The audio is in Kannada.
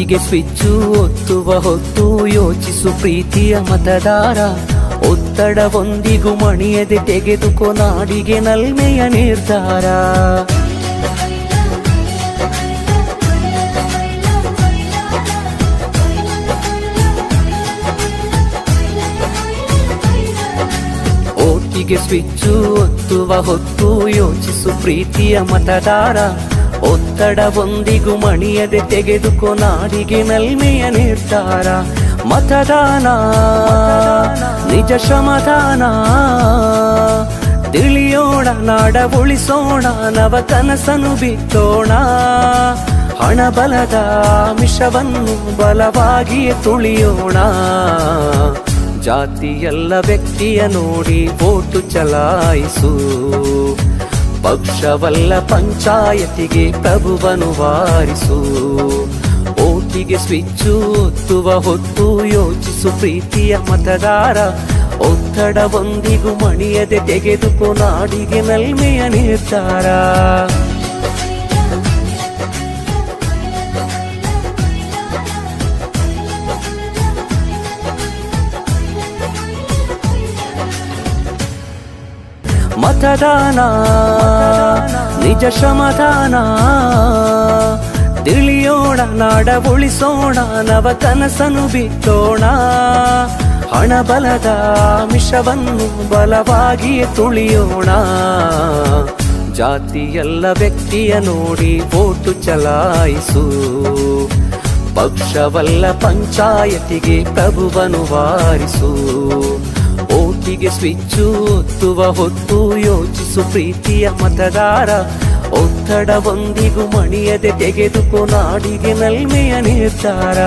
ಓಟಿಗೆ ಸ್ವಿಚ್ಚು ಒತ್ತುವ ಹೊತ್ತು ಯೋಚಿಸು ಪ್ರೀತಿಯ ಮತದಾರ. ಒತ್ತಡವೊಂದಿಗೂ ಮಣಿಯದೆ ತೆಗೆದುಕೋ ನಾಡಿಗೆ ನಲ್ಮೆಯ ನಿರ್ಧಾರ. ಓಟಿಗೆ ಸ್ವಿಚ್ಚು ಒತ್ತುವ ಹೊತ್ತು ಯೋಚಿಸು ಪ್ರೀತಿಯ ಮತದಾರ. ಒತ್ತಡವೊಂದಿಗೂ ಮಣಿಯದೆ ತೆಗೆದುಕೋ ನಾಡಿಗೆ ನಲ್ಮೆಯ ನಿರ್ಧಾರ. ಮತದಾನ ನಿಜ ಶ್ರಮದಾನ, ತಿಳಿಯೋಣ ನಾಡ ಉಳಿಸೋಣ, ನವ ಕನಸನ್ನು ಬಿತ್ತೋಣ. ಹಣಬಲದ ಮಿಷವನ್ನು ಬಲವಾಗಿಯೇ ತುಳಿಯೋಣ. ಜಾತಿಯಲ್ಲ ವ್ಯಕ್ತಿಯ ನೋಡಿ ವೋಟು ಚಲಾಯಿಸು. ಪಕ್ಷವಲ್ಲ ಪಂಚಾಯತಿಗೆ ಪ್ರಭುವನು ವಾರಿಸು. ಓಟಿಗೆ ಸ್ವಿಚ್ಚು ಒತ್ತುವ ಹೊತ್ತು ಯೋಚಿಸು ಪ್ರೀತಿಯ ಮತದಾರ. ಒತ್ತಡವೊಂದಿಗೂ ಮಣಿಯದೆ ತೆಗೆದುಕೋ ನಾಡಿಗೆ ನಲ್ಮೆಯ ನಿರ್ಧಾರ. ಮತದಾನ ನಿಜ ಶ್ರಮದಾನ, ತಿಳಿಯೋಣ ನಾಡ ಉಳಿಸೋಣ, ನವ ಕನಸನ್ನು ಬಿತ್ತೋಣ. ಹಣಬಲದ ಮಿಷವನ್ನು ಬಲವಾಗಿಯೇ ತುಳಿಯೋಣ. ಜಾತಿಯಲ್ಲ ವ್ಯಕ್ತಿಯ ನೋಡಿ ವೋಟು ಚಲಾಯಿಸು. ಪಕ್ಷವಲ್ಲ ಪಂಚಾಯತಿಗೆ ಪ್ರಭುವನು ವಾರಿಸು. ಓಟಿಗೆ ಸ್ವಿಚ್ಚು ಒತ್ತುವ ಹೊತ್ತು ಯೋಚಿಸು ಪ್ರೀತಿಯ ಮತದಾರ. ಒತ್ತಡವೊಂದಿಗೂ ಮಣಿಯದೆ ತೆಗೆದುಕೋ ನಾಡಿಗೆ ನಲ್ಮೆಯ ನಿರ್ಧಾರ.